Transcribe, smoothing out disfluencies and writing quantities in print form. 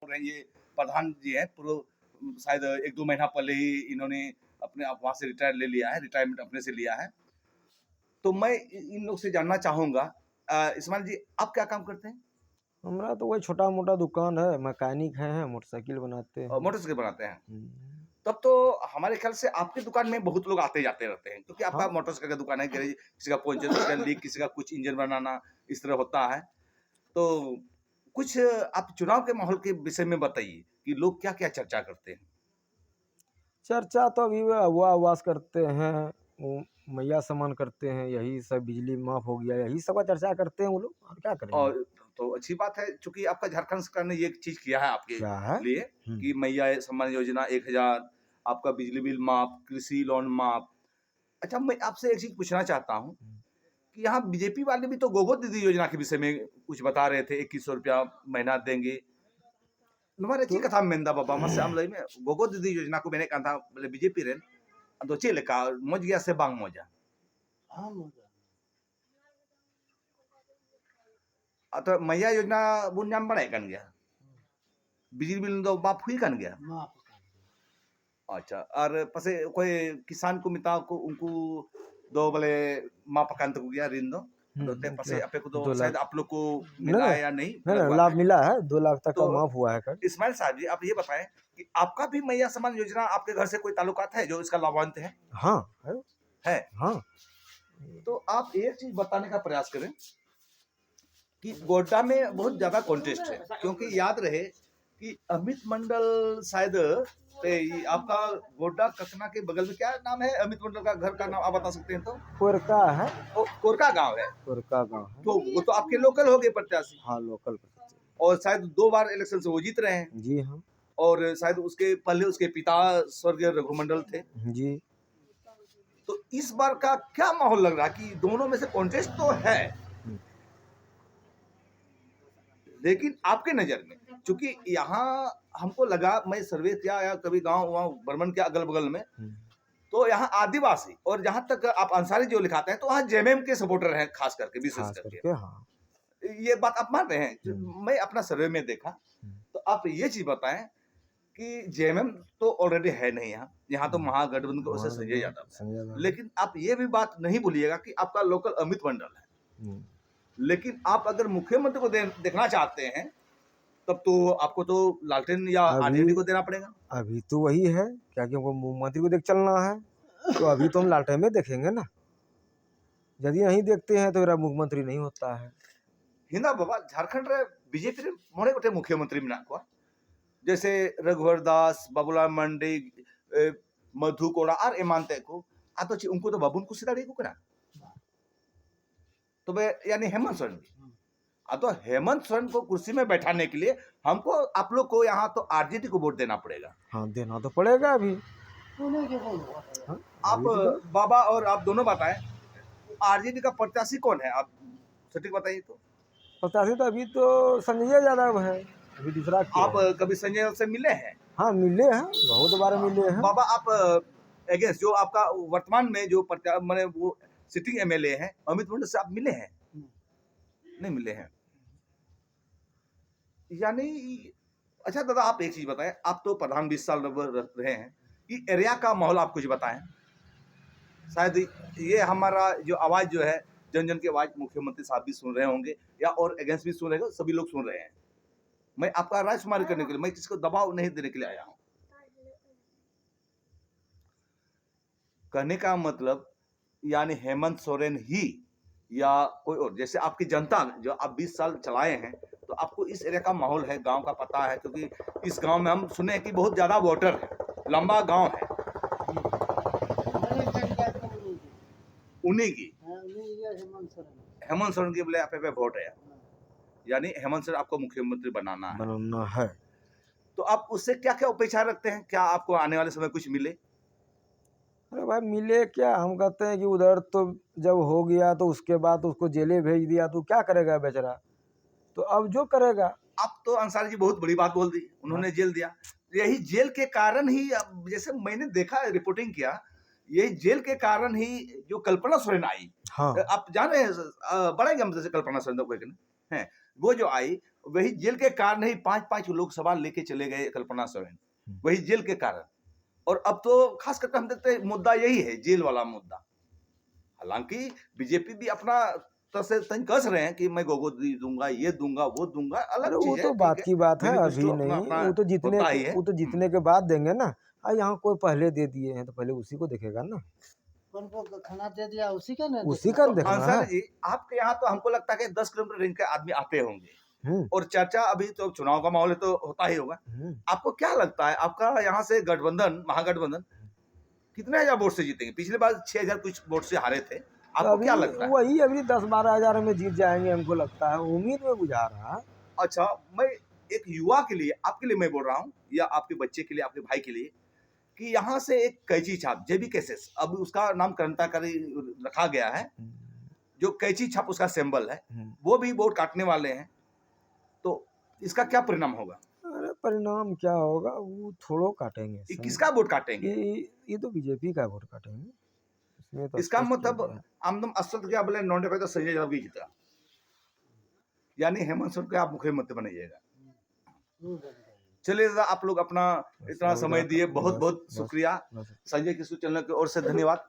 रहे हैं, ये प्रधान जी हैं, पूर्व शायद 1-2 महीना पहले ही इन्होंने अपने आप वहाँ से रिटायरमेंट अपने से लिया है। तो मैं इन लोग से जानना चाहूँगा इस्माइल जी, आप क्या काम करते हैं? हमारा तो वही छोटा-मोटा दुकान है, मैकेनिक हैं, मोटरसाइकिल बनाते हैं। मोटरसाइकिल बनाते हैं। हुँ। तब तो हमारे ख्याल से आपकी दुकान में बहुत लोग आते-जाते रहते हैं, क्योंकि आपका हाँ, मोटरसाइकिल का दुकान है, गैरेज किसी का पंचर, किसी का लीक, किसी का कुछ इंजन बनाना, इस तरह होता है। तो कुछ आप चुनाव के माहौल के विषय में बताइए कि लोग क्या-क्या चर्चा करते हैं? चर्चा तो अभी हवा-उवास करते हैं, वो मैया स्नान करते हैं, यही सब बिजली माफ़ हो गया, यही सब का चर्चा करते हैं वो लोग, और क्या करेंगे? और तो अच्छी बात है, चूँकि आपका झारखंड सरकार ने ये एक चीज़ किया है आपके क्या है? लिए हुँ। कि मैया सम्मान योजना 1000, आपका बिजली बिल माफ़, कृषि लोन माफ़। अच्छा, मैं आपसे एक चीज़ पूछना चाहता हूँ हुँ। कि यहाँ बीजेपी वाले भी तो गोगो दीदी योजना के विषय में कुछ बता रहे थे, ₹2100 महीना देंगे। नमारे तो ची कथा मेंदा बाबा मसे am lay में गोगो दीदी योजना को मैंने कहा था बोले बीजेपी रेन तो चे लेका मौज गया से बांग मौजा अतो मैया योजना बुन नाम बड़ाई kan गया बिजली बिल दो बाप हुई kan गया अच्छा और पसे कोई किसान को मिता को उनको दो बोले मापकांत को गया ऋण दो तो ते क्या पसे अपे को तो 2 लाख शायद आप लोग को नहीं, मिला है या नहीं नहीं, अलग नहीं, बात लाभ है। मिला है, 2 लाख तक तो का माफ़ हुआ है कर्ज। इस्माइल साहब जी आप ये बताएं कि आपका भी मैया सम्मान योजना आपके घर से कोई ताल्लुकात है जो इसका लाभान्वित हाँ, है, है? हाँ। तो आप एक चीज बताने का प्रयास करें कि गोड्डा में बहुत ज्यादा कॉन्टेस्ट है, क्योंकि याद रहे कि अमित मंडल शायद आपका गोड्डा कतना के बगल में क्या नाम है अमित मंडल का घर का नाम आप बता सकते हैं तो? कोरका है, कोरका गांव है। कोरका गाँव है। तो वो तो आपके लोकल हो गए प्रत्याशी हाँ, लोकल प्रशासन। और शायद 2 बार इलेक्शन से वो जीत रहे हैं जी हाँ, और शायद उसके पहले उसके पिता स्वर्गीय रघुमंडल थे। जी। तो इस बार का क्या माहौल लग रहा है कि दोनों में से कॉन्टेस्ट तो है, हुँ। लेकिन आपके नजर में चूंकि यहाँ हमको लगा मैं सर्वे किया या कभी गांव वहाँ भ्रमण किया अगल बगल में, हुँ। तो यहाँ आदिवासी और जहां तक आप अंसारी जो लिखाते हैं तो वहाँ जेएमएम के सपोर्टर हैं खास करके विशेष ख़ास करके। करके हाँ। ये बात आप मान रहे हैं? हुँ। मैं अपना सर्वे में देखा, हुँ। तो आप ये चीज बताएं कि जेएमएम तो ऑलरेडी है नहीं यहाँ, यहाँ तो हुँ। महागठबंधन की ओर से संजय महागठबंधन यादव है। संजय यादव। लेकिन आप ये भी बात नहीं भूलिएगा कि आपका लोकल अमित मंडल है। हुँ। लेकिन आप अगर मुख्यमंत्री को देखना चाहते हैं तब तो आपको तो लालटेन या अभी आरजेडी को देना पड़ेगा। अभी तो वही है, क्या कि हमको मुख्यमंत्री को देख चलना है, तो अभी तो हम लालटेन में देखेंगे ना। यदि नहीं देखते हैं तो मेरा मुख्यमंत्री नहीं होता है। हिंदा बाबा झारखंड रे बीजेपी रे मोड़े गोटे मुख्यमंत्री मेना को जैसे रघुवर दास, बाबूलाल मंडी, मधु कोड़ा और एमानते को आतो ची उनको तो बाबुन कुछ दाड़ी को कना तो यानी हेमंत सोरेन भी तो हेमंत सोरेन को कुर्सी में बैठाने के लिए हमको आप लोग को यहाँ तो आरजेडी को वोट देना पड़ेगा। हाँ, देना तो पड़ेगा अभी। हाँ, आप अभी तो दो बाबा और आप दोनों बताएं आरजेडी का प्रत्याशी कौन है, आप सटीक बताइए तो। 85 तो अभी तो संजय यादव है, अभी दूसरा क्या आप है? कभी संजय से मिले हैं? हाँ, मिले हैं, बहुत बार मिले हैं। बाबा आप अगेंस्ट जो आपका वर्तमान में जो मैंने वो सिटिंग एमएलए हैं अमित मंडल से आप मिले हैं? नहीं मिले हैं यानी। अच्छा दादा आप एक चीज बताएं, आप तो प्रधान 20 साल रहे हैं, कि एरिया का माहौल आप कुछ बताएं। शायद ये हमारा जो आवाज जो है जन जन की आवाज मुख्यमंत्री साहब भी सुन रहे होंगे या और अगेंस्ट भी सुन रहे होंगे, सभी लोग सुन रहे हैं। मैं आपका राय शुमारी करने के लिए, मैं किसको दबाव नहीं देने के लिए आया हूं। कहने का मतलब यानी हेमंत सोरेन ही या कोई और, जैसे आपकी जनता जो आप 20 साल चलाए हैं तो आपको इस एरिया का माहौल है, गांव का पता है, क्योंकि इस गांव में हम सुने कि बहुत ज्यादा वोटर है, लंबा गांव है उन्हीं की हेमंत सोरेन की बोले आप पे वोट है, यानी हेमंत सोरेन आपको मुख्यमंत्री बनाना है। तो आप उससे क्या क्या अपेक्षा रखते हैं, क्या आपको आने वाले समय कुछ मिले? अरे भाई मिले क्या, हम कहते हैं कि उधर तो जब हो गया तो उसके बाद उसको जेले भेज दिया तो क्या करेगा बेचारा, तो अब जो करेगा। आप तो अंसारी जी बहुत बड़ी बात बोल दी, उन्होंने जेल दिया, यही जेल के कारण ही जैसे मैंने देखा रिपोर्टिंग किया, यही जेल के कारण ही जो कल्पना सोरेन आई। हाँ। आप जान रहे हैं बड़ा ही जैसे कल्पना सोरेन है वो जो आई वही जेल के कारण ही 5-5 लोकसभा लेके चले गए कल्पना सोरेन, वही जेल के कारण। और अब तो खास करके हम देखते हैं मुद्दा यही है, जेल वाला मुद्दा। हालांकि बीजेपी भी अपना तरफ से तंज कस रहे हैं कि मैं गोगोदी दूंगा, ये दूंगा, वो दूंगा, अरे अलग वो चीज तो है, बात ठीक है। की बात है, मैनिफेस्टो अभी अपना नहीं। अपना वो तो होता ही है। जीतने के बाद देंगे ना। यहाँ कोई पहले दे दिए हैं तो पहले उसी को देखेगा ना, कौन को खाना दे दिया उसी का ना उसी देखना। का तो देखना है। अंसारी जी, आपके यहाँ तो हमको लगता है कि 10 किलोमीटर रेंज के आदमी आते होंगे, हम्म और चर्चा अभी तो चुनाव का माहौल है तो होता ही होगा। हम्म। आपको क्या लगता है, आपका यहाँ से गठबंधन, महागठबंधन कितने हजार वोट से जीतेंगे? पिछले बार 6000 कुछ वोट से हारे थे, तो आपको अभी क्या लगता है? वही अभी 10-12 हजार में जीत जाएंगे, हमको लगता है, उम्मीद में बुझा रहा है। अच्छा, मैं एक युवा के लिए, आपके लिए मैं बोल रहा हूँ, या आपके बच्चे के लिए, आपके भाई के लिए, कि यहाँ से एक कैंची छाप जेबी केसेस, अब उसका नाम क्रांतिकारी रखा गया है, जो कैंची छाप उसका सिंबल है, वो भी वोट काटने वाले हैं, तो इसका क्या परिणाम होगा? अरे परिणाम क्या होगा, वो थोड़ो काटेंगे। ये किसका वोट काटेंगे? ये तो बीजेपी का वोट काटेंगे, इसमें तो इसका स्पष्ट हो मतलब गया है। आमदम असद क्या बोले, नॉन तो संजय यादव की जीता, यानी हेमंत सोरेन को आप मुख्यमंत्री बनाइएगा। चलिए दादा, आप लोग अपना इतना समय दिए, बहुत बहुत शुक्रिया। बस संजय किशोर चैनल की ओर से धन्यवाद।